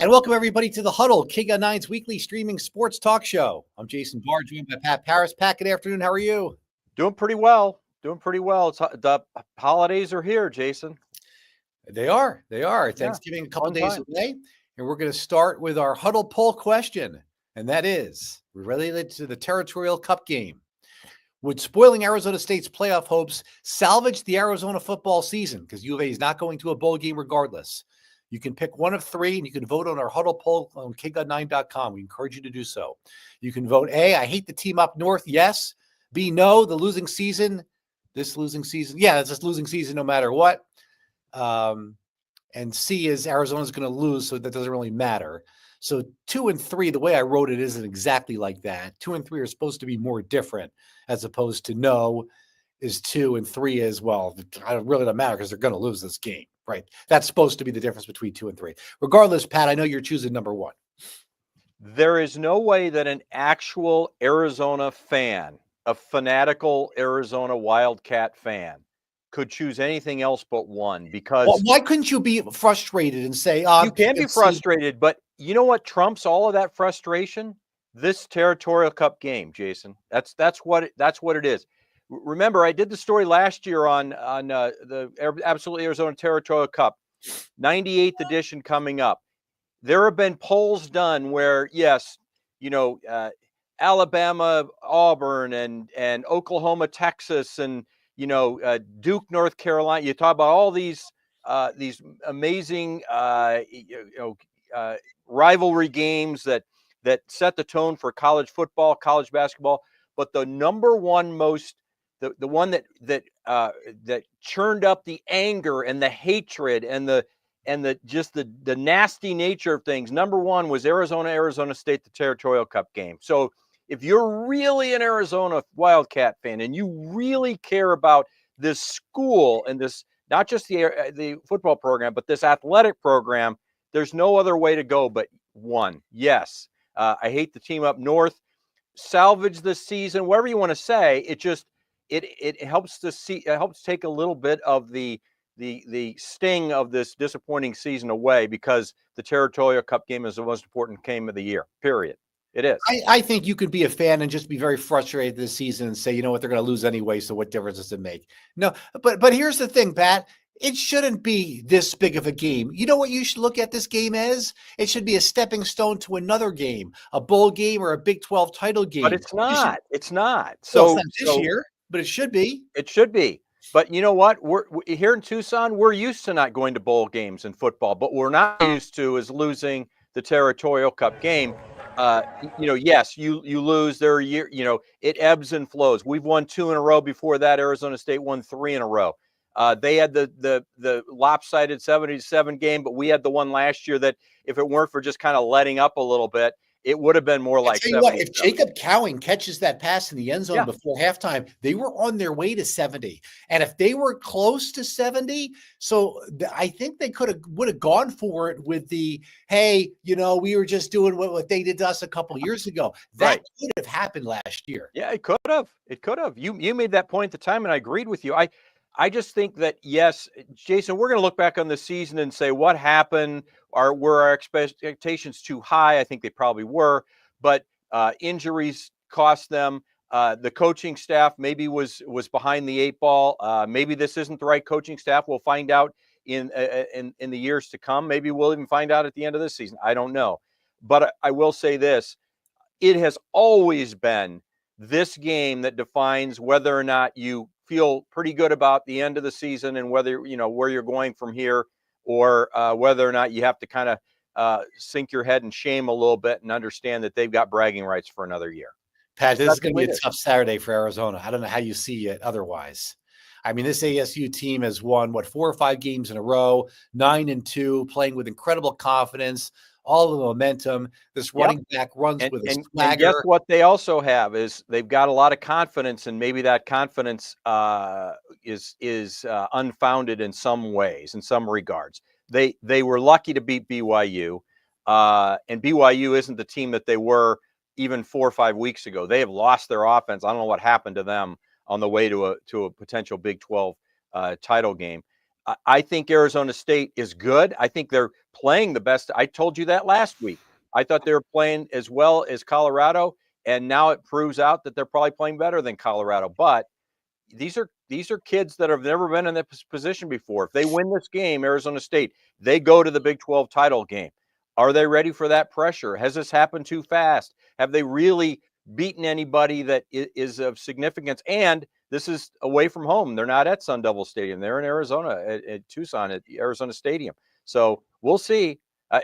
And welcome everybody to the Huddle, King of Nine's weekly streaming sports talk show. I'm Jason Barr, joined by Pat Paris. Pat, good afternoon. How are you? Doing pretty well. The holidays are here, Jason. They are. Yeah, Thanksgiving a couple days time. away. And we're going to start with our Huddle poll question. And that is related to the Territorial Cup game. Would spoiling Arizona State's playoff hopes salvage the Arizona football season? Because U of A is not going to a bowl game regardless. You can pick one of three, and you can vote on our Huddle poll on KingGod9.com. We encourage you to do so. You can vote A, I hate the team up north, yes. B, no, the losing season. This losing season. Yeah, it's this losing season no matter what. And C is Arizona's going to lose, so that doesn't really matter. So 2 and 3, the way I wrote it isn't exactly like that. 2 and 3 are supposed to be more different, as opposed to no is 2 and 3 is, well, it really doesn't matter because they're going to lose this game, right? That's supposed to be the difference between 2 and 3. Regardless, Pat, I know you're choosing number 1. There is no way that an actual Arizona fan, a fanatical Arizona Wildcat fan, could choose anything else but 1, because why couldn't you be frustrated and say, you can be frustrated, but you know what trumps all of that frustration? This Territorial Cup game, Jason. That's what it is. Remember, I did the story last year on the Absolutely Arizona Territorial Cup, 98th edition coming up. There have been polls done where, yes, Alabama, Auburn, and Oklahoma, Texas, and Duke, North Carolina. You talk about all these amazing rivalry games that set the tone for college football, college basketball. But the number one the one that churned up the anger and the hatred and the nasty nature of things, number 1 was Arizona State, the Territorial Cup game. So if you're really an Arizona Wildcat fan and you really care about this school and this, not just the football program, but this athletic program, there's no other way to go but 1. Yes, I hate the team up north. Salvage the season, whatever you want to say. It helps take a little bit of the sting of this disappointing season away, because the Territorial Cup game is the most important game of the year, period. It is. I think you could be a fan and just be very frustrated this season and say, you know what, they're going to lose anyway, so what difference does it make? No, but here's the thing, Pat. It shouldn't be this big of a game. You know what you should look at this game as? It should be a stepping stone to another game, a bowl game or a Big 12 title game. But it's not. It's not. So it's not this year, but it should be. It should be. But you know what? We're here in Tucson. We're used to not going to bowl games in football, but we're not used to is losing the Territorial Cup game. Yes, you lose. There are it ebbs and flows. We've won 2 in a row. Before that, Arizona State won 3 in a row. They had the lopsided 70-7 game, but we had the one last year that, if it weren't for just kind of letting up a little bit, it would have been more like 70. What, if Jacob Cowing catches that pass in the end zone before halftime, they were on their way to 70. And if they were close to 70, so I think they would have gone for it with the, hey, we were just doing what they did to us a couple years ago. That could have happened last year. Yeah, it could have. It could have. You made that point at the time, and I agreed with you. I just think that, yes, Jason, we're going to look back on the season and say, what happened? Were our expectations too high? I think they probably were, but injuries cost them. The coaching staff maybe was behind the 8 ball. Maybe this isn't the right coaching staff. We'll find out in the years to come. Maybe we'll even find out at the end of this season. I don't know. But I will say this. It has always been this game that defines whether or not you feel pretty good about the end of the season and whether, where you're going from here, or whether or not you have to kind of sink your head in shame a little bit and understand that they've got bragging rights for another year. Pat, this is going to be a tough Saturday for Arizona. I don't know how you see it otherwise. I mean, this ASU team has won, 4 or 5 games in a row, 9-2, playing with incredible confidence, all the momentum. This running back runs with a swagger. And guess what they also have is they've got a lot of confidence, and maybe that confidence is unfounded in some ways, in some regards. They were lucky to beat BYU, and BYU isn't the team that they were even 4 or 5 weeks ago. They have lost their offense. I don't know what happened to them on the way to a potential Big 12 title game. I think Arizona State is good. I think they're playing the best. I told you that last week. I thought they were playing as well as Colorado, and now it proves out that they're probably playing better than Colorado. But these are kids that have never been in this position before. If they win this game, Arizona State, they go to the Big 12 title game. Are they ready for that pressure? Has this happened too fast? Have they really beaten anybody that is of significance? And this is away from home. They're not at Sun Devil Stadium. They're in Arizona at Tucson at Arizona Stadium. So we'll see.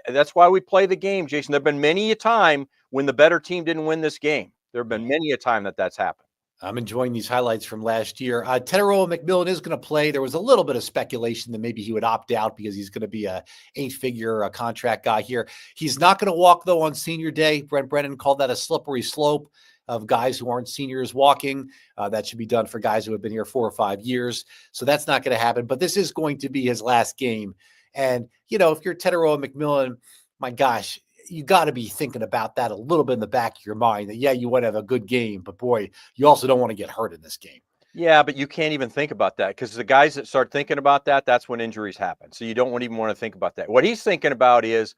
That's why we play the game, Jason. There have been many a time when the better team didn't win this game. There have been many a time that's happened. I'm enjoying these highlights from last year. Teteroa McMillan is going to play. There was a little bit of speculation that maybe he would opt out because he's going to be a 8-figure contract guy here. He's not going to walk, though, on senior day. Brent Brennan called that a slippery slope of guys who aren't seniors walking. That should be done for guys who have been here 4 or 5 years. So that's not going to happen. But this is going to be his last game. And, if you're Teteroa McMillan, my gosh, you got to be thinking about that a little bit in the back of your mind that, yeah, you want to have a good game, but boy, you also don't want to get hurt in this game. Yeah, but you can't even think about that because the guys that start thinking about that, that's when injuries happen. So you don't even want to think about that. What he's thinking about is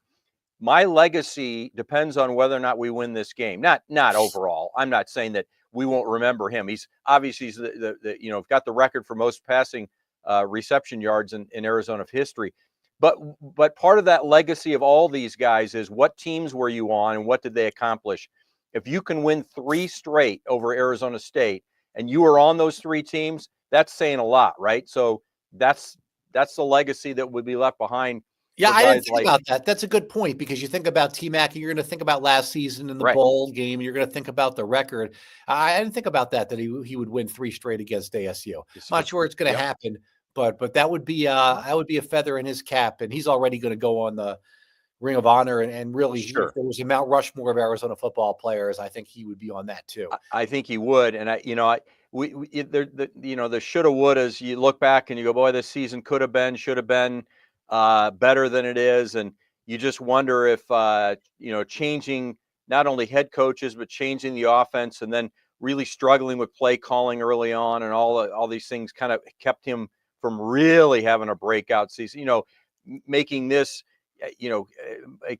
my legacy depends on whether or not we win this game. Not overall. I'm not saying that we won't remember him. He's obviously got the record for most passing reception yards in Arizona history. But part of that legacy of all these guys is what teams were you on and what did they accomplish? If you can win 3 straight over Arizona State and you were on those 3 teams, that's saying a lot, right? So that's the legacy that would be left behind. Yeah, I didn't think about that. That's a good point because you think about T-Mac and you're going to think about last season in the bowl game. You're going to think about the record. I didn't think about that he would win 3 straight against ASU. I'm not sure it's going to happen. But that would be a feather in his cap, and he's already going to go on the Ring of Honor, and really, if there was a Mount Rushmore of Arizona football players, I think he would be on that too. I think he would, and the shoulda wouldas. You look back and you go, boy, this season could have been, should have been better than it is, and you just wonder if changing not only head coaches but changing the offense, and then really struggling with play calling early on, and all these things kind of kept him from really having a breakout season, making this,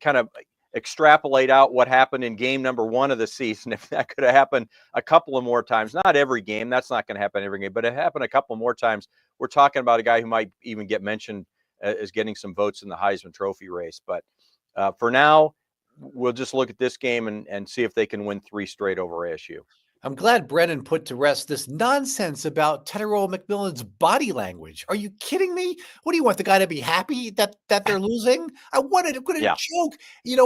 kind of extrapolate out what happened in game number 1 of the season. If that could have happened a couple of more times, not every game, that's not going to happen every game, but it happened a couple more times. We're talking about a guy who might even get mentioned as getting some votes in the Heisman Trophy race. But for now, we'll just look at this game and see if they can win 3 straight over ASU. I'm glad Brennan put to rest this nonsense about Teteroa McMillan's body language. Are you kidding me? What do you want the guy to be happy that they're losing? I wanted a joke.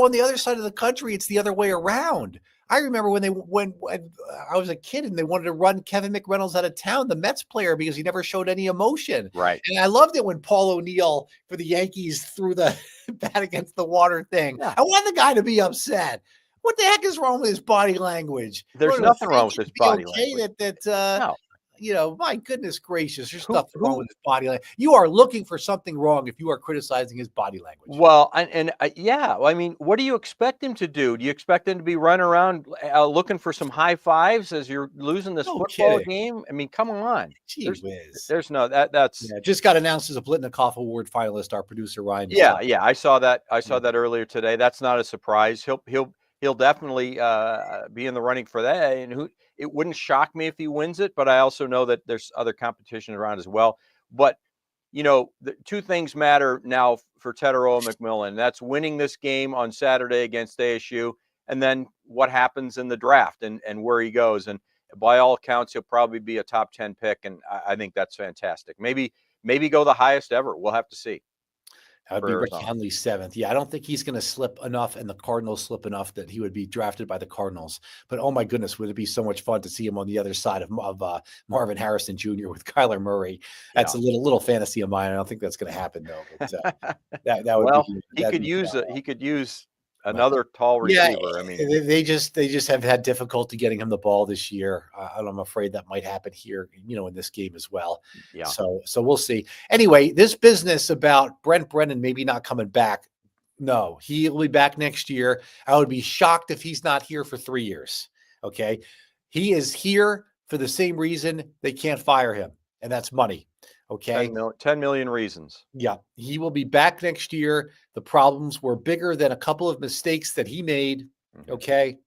On the other side of the country, it's the other way around. I remember when I was a kid and they wanted to run Kevin McReynolds out of town, the Mets player, because he never showed any emotion. Right. And I loved it when Paul O'Neill for the Yankees threw the bat against the water thing. Yeah. I want the guy to be upset. What the heck is wrong with his body language? There's nothing wrong with his body language. No. My goodness gracious, there's nothing wrong with his body language. You are looking for something wrong if you are criticizing his body language. Well, I mean, what do you expect him to do? Do you expect him to be running around looking for some high fives as you're losing this football game? I mean, come on. Gee whiz. There's no that's just got announced as a Blitnikoff Award finalist. Our producer Ryan. Yeah, I saw that. I saw that earlier today. That's not a surprise. He'll definitely be in the running for that, and it wouldn't shock me if he wins it. But I also know that there's other competition around as well. But the 2 things matter now for Teteroa McMillan. That's winning this game on Saturday against ASU, and then what happens in the draft and where he goes. And by all accounts, he'll probably be a top 10 pick, and I think that's fantastic. Maybe go the highest ever. We'll have to see. That would be Rick Henley 7th. Yeah, I don't think he's going to slip enough and the Cardinals slip enough that he would be drafted by the Cardinals. But oh my goodness, would it be so much fun to see him on the other side of Marvin Harrison Jr. with Kyler Murray? That's a little fantasy of mine. I don't think that's going to happen though. But, that would he could use another tall receiver. Yeah, I mean, they just have had difficulty getting him the ball this year. And I'm afraid that might happen here, in this game as well. Yeah. So we'll see. Anyway, this business about Brent Brennan maybe not coming back. No, he'll be back next year. I would be shocked if he's not here for 3 years. Okay. He is here for the same reason they can't fire him, and that's money. Okay. 10 million reasons. Yeah, he will be back next year. The problems were bigger than a couple of mistakes that he made. Okay.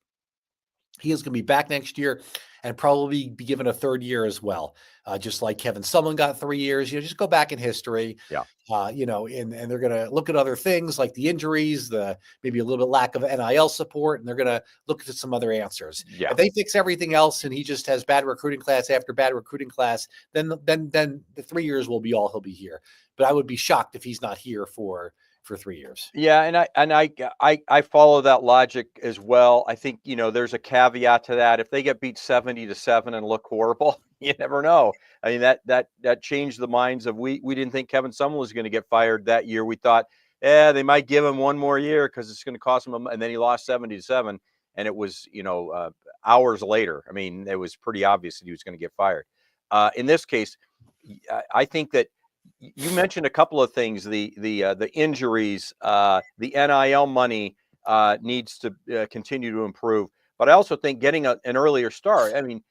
He is going to be back next year and probably be given a third year as well. Just like Kevin Sumlin got 3 years. Just go back in history. Yeah. And they're going to look at other things like the injuries, the maybe a little bit lack of NIL support, and they're going to look at some other answers. Yeah. If they fix everything else and he just has bad recruiting class after bad recruiting class, then the 3 years will be all he'll be here. But I would be shocked if he's not here for 3 years. Yeah, and I follow that logic as well. I think, there's a caveat to that. If they get beat 70-7 and look horrible, you never know. I mean, that changed the minds of we didn't think Kevin Sumlin was going to get fired that year. We thought, they might give him one more year because it's going to cost him, and then he lost 70-7, and it was, hours later. I mean, it was pretty obvious that he was going to get fired. In this case, I think that you mentioned a couple of things: the injuries, the NIL money needs to continue to improve. But I also think getting an earlier start. I mean,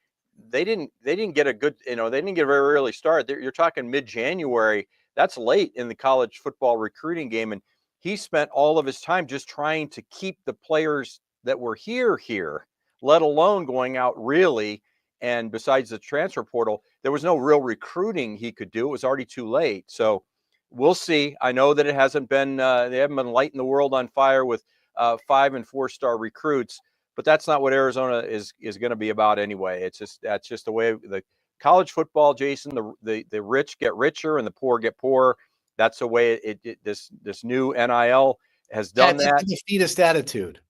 they didn't get a good, they didn't get a very early start. You're talking mid-January. That's late in the college football recruiting game, and he spent all of his time just trying to keep the players that were here, let alone going out really. And besides the transfer portal, there was no real recruiting he could do. It was already too late. So we'll see. I know that it hasn't been, they haven't been lighting the world on fire with 5- and 4-star recruits, but that's not what Arizona is going to be about anyway. That's just the way the college football, Jason, the rich get richer and the poor get poorer. That's the way this new NIL has done that. That's a defeatist attitude.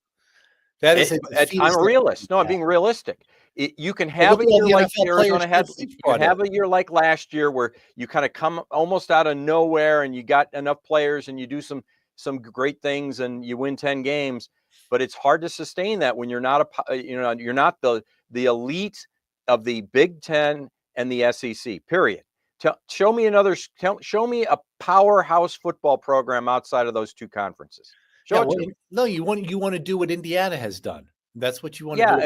That is I'm a realist. No, I'm being realistic. You can have a year like Arizona had. You can have a year like last year where you kind of come almost out of nowhere and you got enough players and you do some great things and you win 10 games. But it's hard to sustain that when you're not you're not the elite of the Big Ten and the SEC. Period. Show me a powerhouse football program outside of those two conferences. No, you want to do what Indiana has done. That's what you want to do. Yeah,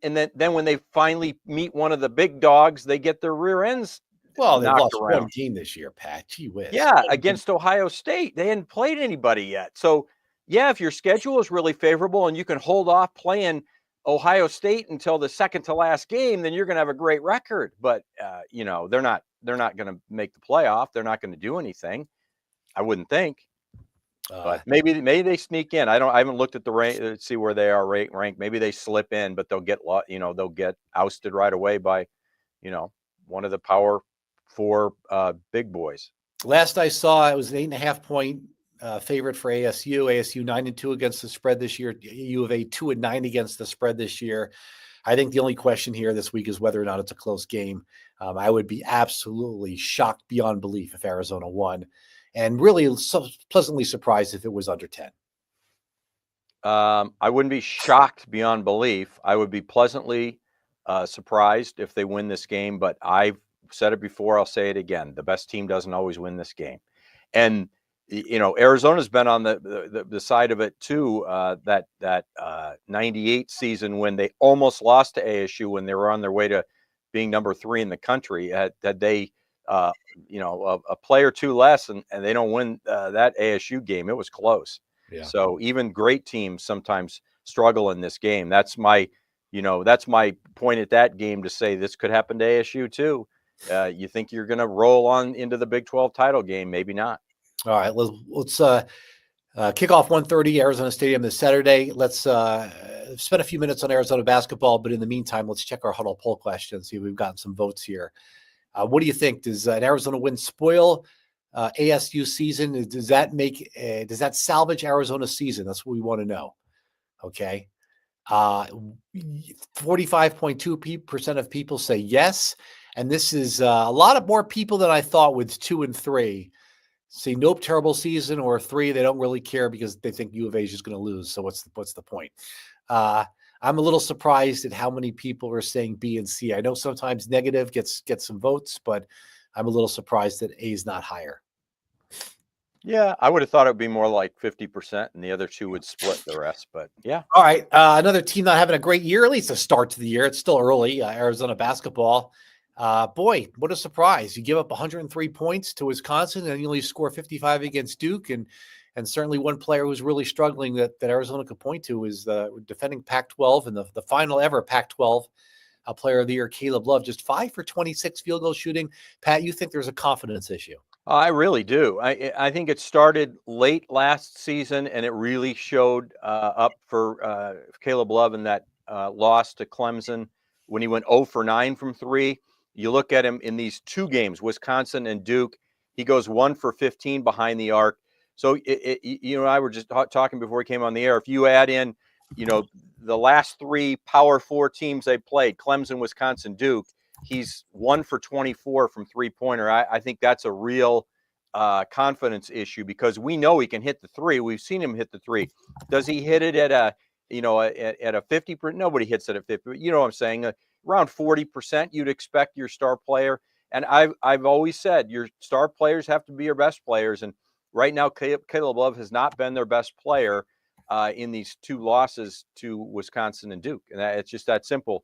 and then when they finally meet one of the big dogs, they get their rear ends. Well, they've lost one game this year, Pat. Gee whiz. Yeah, against Ohio State. They hadn't played anybody yet. So, yeah, if your schedule is really favorable and you can hold off playing Ohio State until the second to last game, then you're going to have a great record. But they're not going to make the playoff. They're not going to do anything, I wouldn't think. But maybe they sneak in. I haven't looked at the rank to see where they are ranked. Maybe they slip in, but they'll get ousted right away by, one of the Power 4 big boys. Last I saw, it was an 8.5-point favorite for ASU. ASU 9-2 against the spread this year. U of A 2-9 against the spread this year. I think the only question here this week is whether or not it's a close game. I would be absolutely shocked beyond belief if Arizona won. And really pleasantly surprised if it was under 10. I wouldn't be shocked beyond belief. I would be pleasantly surprised if they win this game. But I've said it before. I'll say it again. The best team doesn't always win this game. And, Arizona's been on the side of it, too, that 98 season when they almost lost to ASU when they were on their way to being number 3 in the country, that they a play or two less and they don't win that ASU game. It was close. Yeah. So even great teams sometimes struggle in this game. That's my point at that game to say this could happen to ASU too. You think you're going to roll on into the Big 12 title game? Maybe not. All right, let's kick off 1:30 Arizona Stadium this Saturday. Let's spend a few minutes on Arizona basketball, but in the meantime, let's check our Huddle poll question. See if we've gotten some votes here. What do you think? Does an Arizona win spoil ASU season? Does that salvage Arizona's season? That's what we want to know. Okay. 45.2% of people say yes. And this is a lot of more people than I thought with 2 and 3. See, nope, terrible season, or 3, they don't really care because they think U of A is just going to lose. So what's the point? I'm a little surprised at how many people are saying B and C. I know sometimes negative gets some votes, but I'm a little surprised that A is not higher. Yeah, I would have thought it would be more like 50% and the other 2 would split the rest, but yeah. All right. Another team not having a great year, at least a start to the year. It's still early, Arizona basketball. Boy, what a surprise. You give up 103 points to Wisconsin and you only score 55 against Duke. And certainly one player who's really struggling that Arizona could point to is the defending Pac-12 and the final ever Pac-12 player of the year, Caleb Love, just 5 for 26 field goal shooting. Pat, you think there's a confidence issue? I really do. I think it started late last season, and it really showed up for Caleb Love in that loss to Clemson when he went 0 for 9 from 3. You look at him in these 2 games, Wisconsin and Duke, he goes 1 for 15 behind the arc. So, you and I were just talking before we came on the air. If you add in, the last 3 Power 4 teams they played, Clemson, Wisconsin, Duke, he's 1 for 24 from three-pointer. I think that's a real confidence issue because we know he can hit the 3. We've seen him hit the 3. Does he hit it at a 50%? Nobody hits it at 50. You know what I'm saying? Around 40%, you'd expect your star player. And I've always said your star players have to be your best players. And right now, Caleb Love has not been their best player in these 2 losses to Wisconsin and Duke. And it's just that simple.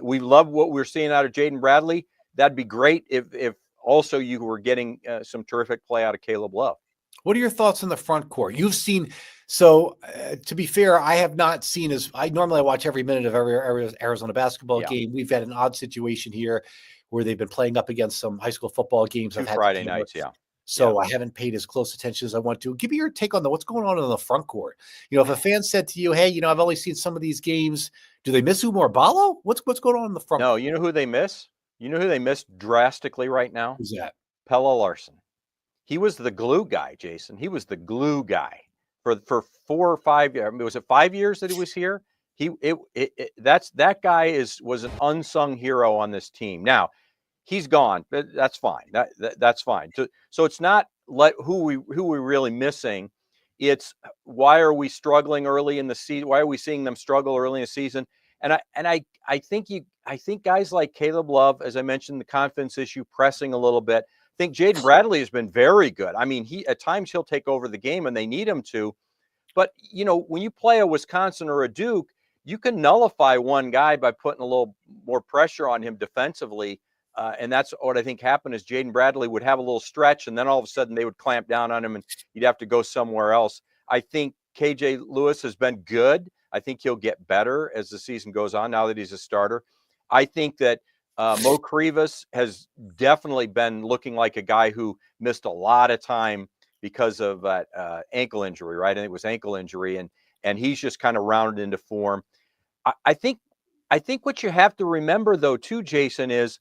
We love what we're seeing out of Jaden Bradley. That'd be great if also you were getting some terrific play out of Caleb Love. What are your thoughts on the front court? You've seen, so to be fair, I have not seen I normally watch every minute of every Arizona basketball game. We've had an odd situation here where they've been playing up against some high school football games. 2 Friday nights, So I haven't paid as close attention as I want to. Give me your take on what's going on in the front court. If a fan said to you, hey, I've only seen some of these games, do they miss Umar Ballo? What's going on in the front court? No, you know who they miss? You know who they miss drastically right now? Who's that? Pelle Larsson. He was the glue guy, Jason. He was the glue guy for 4 or 5 years. Was it 5 years that he was here? That guy was an unsung hero on this team. Now, he's gone. That's fine. That's fine. So it's not who we really missing. It's why are we struggling early in the season? Why are we seeing them struggle early in the season? And I think guys like Caleb Love, as I mentioned, the confidence issue, pressing a little bit. I think Jaden Bradley has been very good. I mean, at times he'll take over the game and they need him to. But when you play a Wisconsin or a Duke, you can nullify one guy by putting a little more pressure on him defensively. And that's what I think happened is Jaden Bradley would have a little stretch and then all of a sudden they would clamp down on him and he'd have to go somewhere else. I think KJ Lewis has been good. I think he'll get better as the season goes on now that he's a starter. I think that Mo Krivas has definitely been looking like a guy who missed a lot of time because of that ankle injury, right? And it was ankle injury, and he's just kind of rounded into form. I think what you have to remember, though, too, Jason, is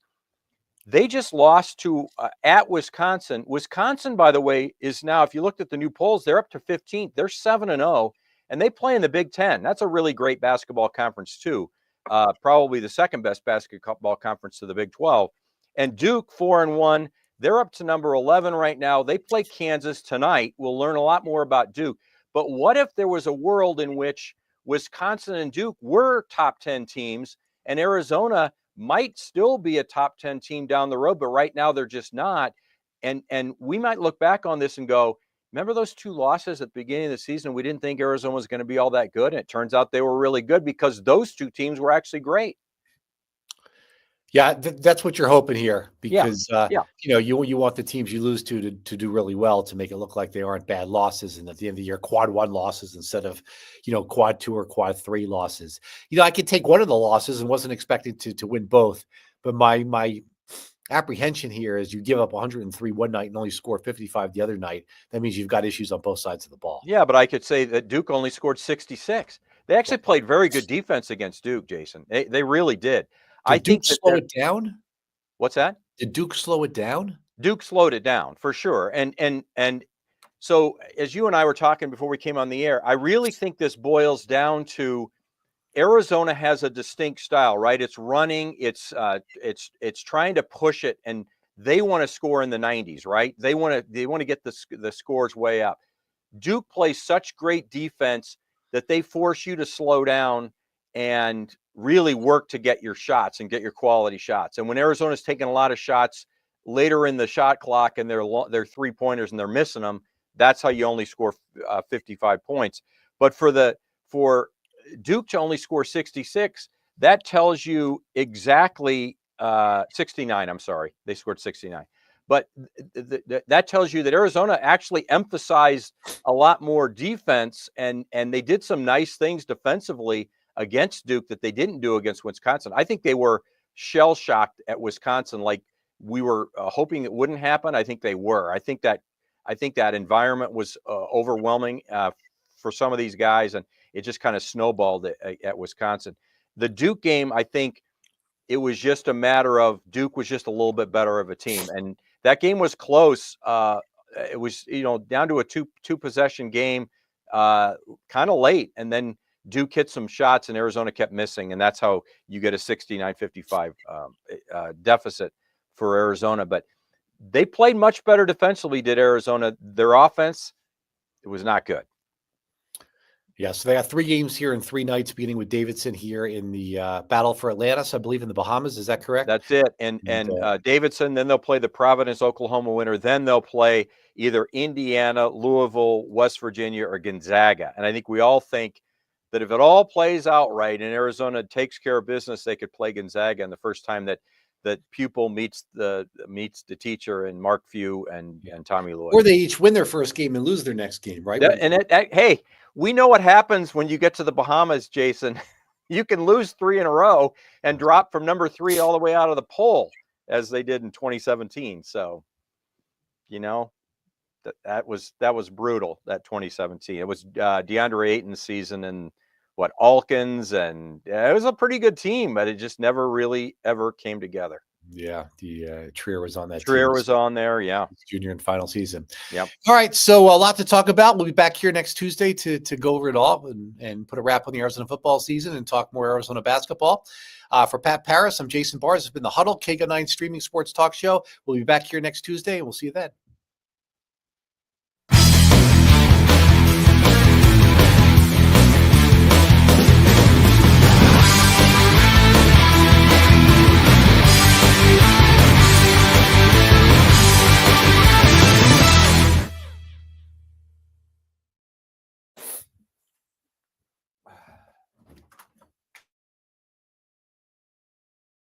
they just lost to at Wisconsin. Wisconsin, by the way, is now, if you looked at the new polls, they're up to 15th. They're 7-0, and they play in the Big Ten. That's a really great basketball conference, too. Probably the second best basketball conference to the Big 12. And Duke, 4-1. They're up to number 11 right now. They play Kansas tonight. We'll learn a lot more about Duke. But what if there was a world in which Wisconsin and Duke were top 10 teams and Arizona might still be a top 10 team down the road, but right now they're just not. And we might look back on this and go, remember those 2 losses at the beginning of the season? We didn't think Arizona was going to be all that good. And it turns out they were really good because those 2 teams were actually great. Yeah, that's what you're hoping here because, Yeah. You want the teams you lose to do really well to make it look like they aren't bad losses. And at the end of the year, quad 1 losses instead of, quad 2 or quad 3 losses. I could take one of the losses and wasn't expected to win both. But my apprehension here is you give up 103 one night and only score 55 the other night. That means you've got issues on both sides of the ball. Yeah, but I could say that Duke only scored 66. They actually played very good defense against Duke, Jason. They really did. Did Duke slow it down? What's that? Did Duke slow it down? Duke slowed it down for sure. And so as you and I were talking before we came on the air, I really think this boils down to Arizona has a distinct style, right? It's running, it's trying to push it, and they want to score in the 90s, right? They want to get the scores way up. Duke plays such great defense that they force you to slow down and really work to get your shots and get your quality shots. And when Arizona's taking a lot of shots later in the shot clock and they're 3-pointers and they're missing them, that's how you only score 55 points. But for Duke to only score 66, that tells you exactly 69. I'm sorry. They scored 69. But that tells you that Arizona actually emphasized a lot more defense, and they did some nice things defensively against Duke that they didn't do against Wisconsin. I think they were shell-shocked at Wisconsin like we were hoping it wouldn't happen. I think they were. I think that environment was overwhelming for some of these guys, and it just kind of snowballed at Wisconsin. The Duke game, I think it was just a matter of Duke was just a little bit better of a team, and that game was close. It was down to a two possession game, kind of late, and then Duke hit some shots, and Arizona kept missing, and that's how you get a 69-55 deficit for Arizona. But they played much better defensively, did Arizona. Their offense, it was not good. Yeah, so they got 3 games here in 3 nights, beginning with Davidson here in the Battle for Atlantis, I believe, in the Bahamas. Is that correct? That's it. And Davidson, then they'll play the Providence, Oklahoma winner. Then they'll play either Indiana, Louisville, West Virginia, or Gonzaga. And I think we all think that if it all plays out right and Arizona takes care of business, they could play Gonzaga. And the first time that pupil meets the teacher, and Mark Few and Tommy Lloyd. Or they each win their first game and lose their next game, right? Hey, we know what happens when you get to the Bahamas, Jason. You can lose 3 in a row and drop from number 3 all the way out of the poll, as they did in 2017. So, that was brutal, that 2017. It was DeAndre Ayton's season, and Alkins, and it was a pretty good team, but it just never really ever came together. Yeah, the Trier was on that. Trier was on there, yeah. Junior and final season. Yep. All right, so a lot to talk about. We'll be back here next Tuesday to go over it all and put a wrap on the Arizona football season and talk more Arizona basketball. For Pat Paris, I'm Jason Barrs. It's been the Huddle, KGO9 streaming sports talk show. We'll be back here next Tuesday, and we'll see you then.